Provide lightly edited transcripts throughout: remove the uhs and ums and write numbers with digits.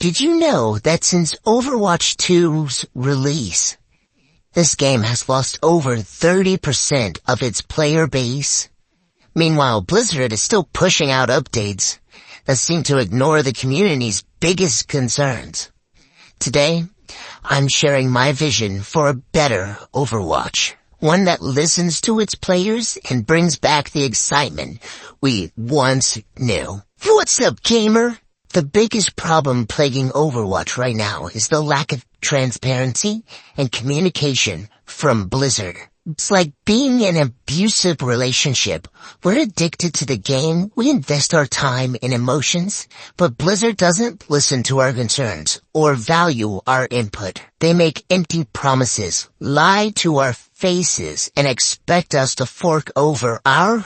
Did you know that since Overwatch 2's release, this game has lost over 30% of its player base? Meanwhile, Blizzard is still pushing out updates that seem to ignore the community's biggest concerns. Today, I'm sharing my vision for a better Overwatch. One that listens to its players and brings back the excitement we once knew. What's up, gamer? The biggest problem plaguing Overwatch right now is the lack of transparency and communication from Blizzard. It's like being in an abusive relationship. We're addicted to the game, we invest our time and emotions, but Blizzard doesn't listen to our concerns or value our input. They make empty promises, lie to our faces, and expect us to fork over our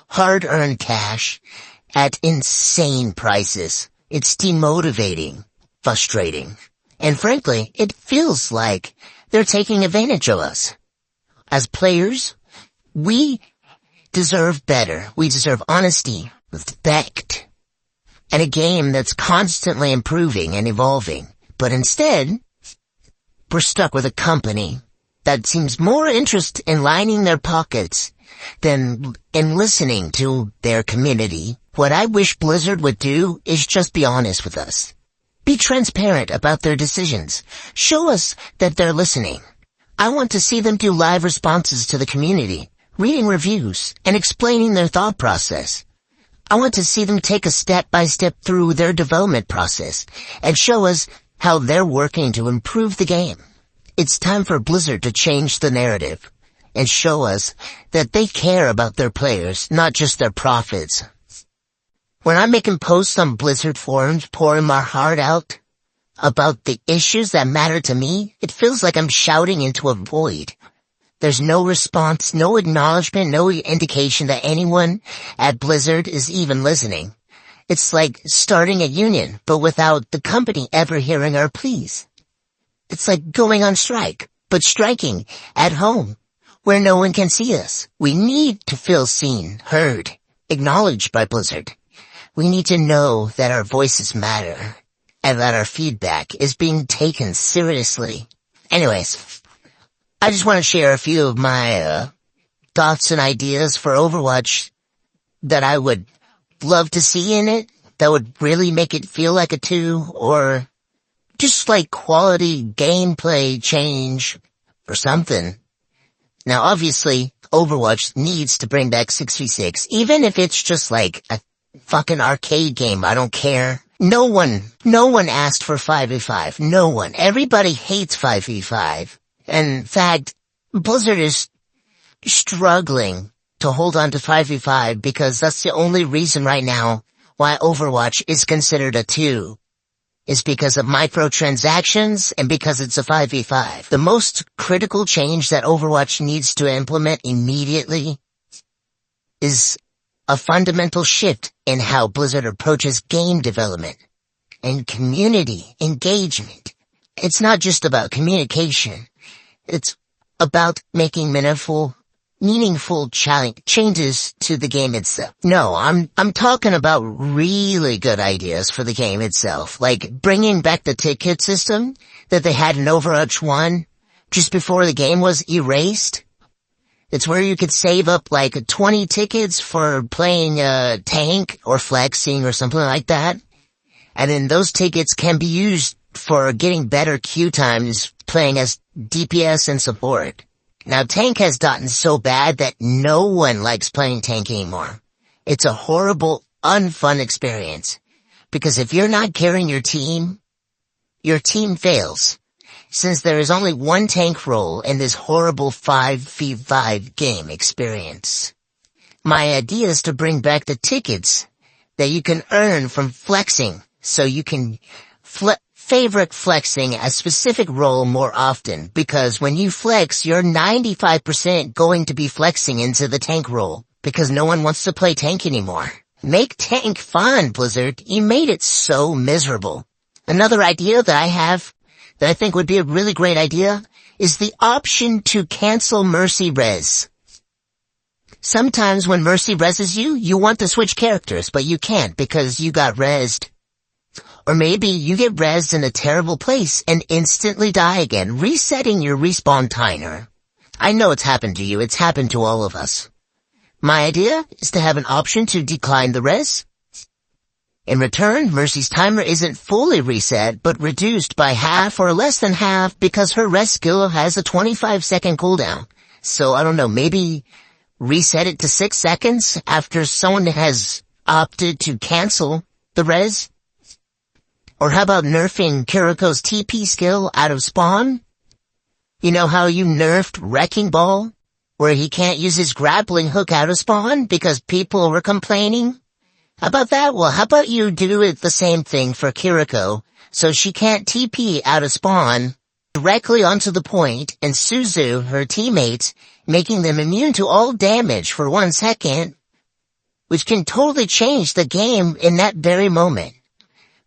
hard-earned cash at insane prices. It's demotivating, frustrating, and frankly, it feels like they're taking advantage of us. As players, we deserve better. We deserve honesty, respect, and a game that's constantly improving and evolving. But instead, we're stuck with a company that seems more interested in lining their pockets than in listening to their community. What I wish Blizzard would do is just be honest with us. Be transparent about their decisions. Show us that they're listening. I want to see them do live responses to the community, reading reviews, and explaining their thought process. I want to see them take a step-by-step through their development process and show us how they're working to improve the game. It's time for Blizzard to change the narrative and show us that they care about their players, not just their profits. When I'm making posts on Blizzard forums, pouring my heart out about the issues that matter to me, it feels like I'm shouting into a void. There's no response, no acknowledgement, no indication that anyone at Blizzard is even listening. It's like starting a union, but without the company ever hearing our pleas. It's like going on strike, but striking at home, where no one can see us. We need to feel seen, heard, acknowledged by Blizzard. We need to know that our voices matter and that our feedback is being taken seriously. Anyways, I just want to share a few of my thoughts and ideas for Overwatch that I would love to see in it, that would really make it feel like a 2, or just like quality gameplay change or something. Now obviously, Overwatch needs to bring back 6v6, even if it's just like a fucking arcade game. I don't care. No one asked for 5v5. No one. Everybody hates 5v5. In fact, Blizzard is struggling to hold on to 5v5 because that's the only reason right now why Overwatch is considered a 2. Is because of microtransactions and because it's a 5v5. The most critical change that Overwatch needs to implement immediately is a fundamental shift in how Blizzard approaches game development and community engagement. It's not just about communication. It's about making meaningful changes to the game itself. No, I'm talking about really good ideas for the game itself, like bringing back the ticket system that they had in Overwatch 1 just before the game was erased. It's where you could save up like 20 tickets for playing tank or flexing or something like that. And then those tickets can be used for getting better queue times playing as DPS and support. Now tank has gotten so bad that no one likes playing tank anymore. It's a horrible, unfun experience. Because if you're not carrying your team fails. Since there is only one tank role in this horrible 5v5 game experience. My idea is to bring back the tickets that you can earn from flexing, so you can favorite flexing a specific role more often, because when you flex, you're 95% going to be flexing into the tank role, because no one wants to play tank anymore. Make tank fun, Blizzard. You made it so miserable. Another idea that I have that I think would be a really great idea is the option to cancel Mercy Rez. Sometimes when Mercy rezzes you, you want to switch characters, but you can't because you got rezzed. Or maybe you get rezzed in a terrible place and instantly die again, resetting your respawn timer. I know it's happened to you. It's happened to all of us. My idea is to have an option to decline the res. In return, Mercy's timer isn't fully reset, but reduced by half or less than half because her res skill has a 25-second cooldown. So, I don't know, maybe reset it to 6 seconds after someone has opted to cancel the res? Or how about nerfing Kiriko's TP skill out of spawn? You know how you nerfed Wrecking Ball, where he can't use his grappling hook out of spawn because people were complaining? How about that? Well, how about you do it the same thing for Kiriko, so she can't TP out of spawn directly onto the point and Suzu her teammates, making them immune to all damage for 1 second, which can totally change the game in that very moment.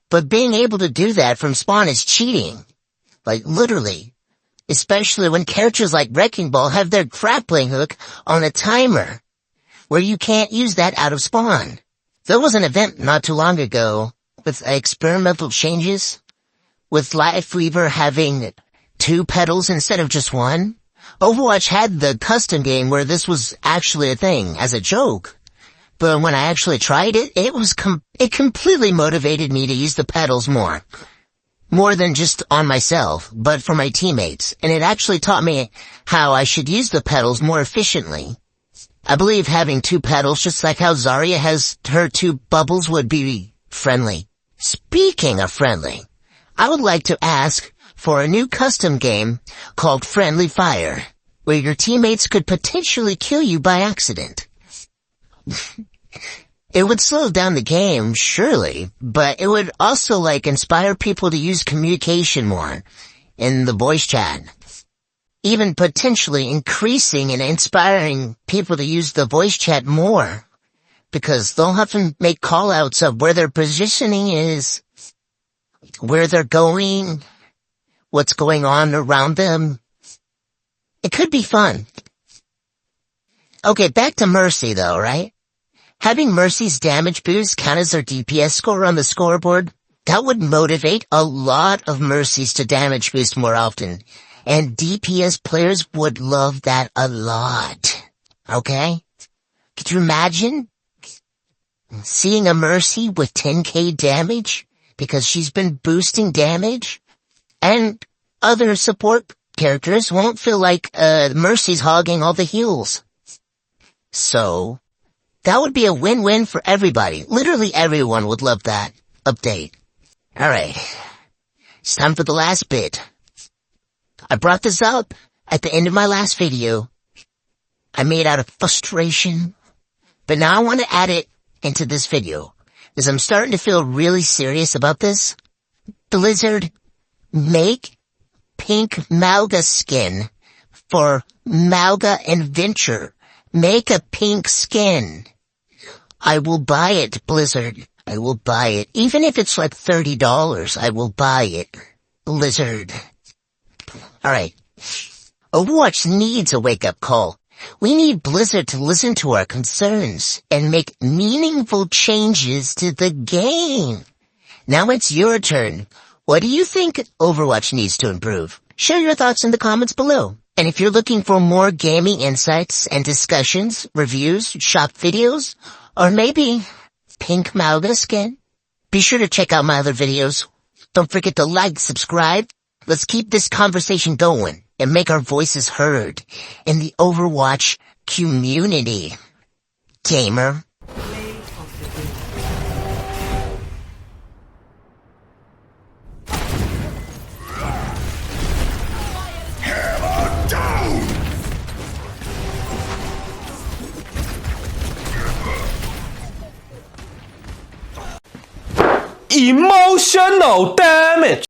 But being able to do that from spawn is cheating. Like, literally. Especially when characters like Wrecking Ball have their grappling hook on a timer, where you can't use that out of spawn. There was an event not too long ago with experimental changes, with Lifeweaver having 2 petals instead of just 1. Overwatch had the custom game where this was actually a thing, as a joke. But when I actually tried it, it completely motivated me to use the petals more. More than just on myself, but for my teammates. And it actually taught me how I should use the petals more efficiently. I believe having 2 petals, just like how Zarya has her 2 bubbles, would be friendly. Speaking of friendly, I would like to ask for a new custom game called Friendly Fire, where your teammates could potentially kill you by accident. It would slow down the game, surely, but it would also, inspire people to use communication more in the voice chat. Even potentially increasing and inspiring people to use the voice chat more, because they'll have to make call-outs of where their positioning is, where they're going, what's going on around them. It could be fun. Okay, back to Mercy though, right? Having Mercy's damage boost count as their DPS score on the scoreboard, that would motivate a lot of Mercies to damage boost more often. And DPS players would love that a lot. Okay? Could you imagine seeing a Mercy with 10k damage because she's been boosting damage? And other support characters won't feel like Mercy's hogging all the heals. So that would be a win-win for everybody. Literally everyone would love that update. Alright. It's time for the last bit. I brought this up at the end of my last video. I made out of frustration. But now I want to add it into this video, because I'm starting to feel really serious about this. Blizzard, make pink MAUGA skin for MAUGA Adventure. Make a pink skin. I will buy it, Blizzard. I will buy it. Even if it's like $30, I will buy it. Blizzard. Alright. Overwatch needs a wake-up call. We need Blizzard to listen to our concerns and make meaningful changes to the game. Now it's your turn. What do you think Overwatch needs to improve? Share your thoughts in the comments below. And if you're looking for more gaming insights and discussions, reviews, shop videos, or maybe pink MAUGA skin, be sure to check out my other videos. Don't forget to like, subscribe. Let's keep this conversation going and make our voices heard in the Overwatch community. Gamer. Emotional damage.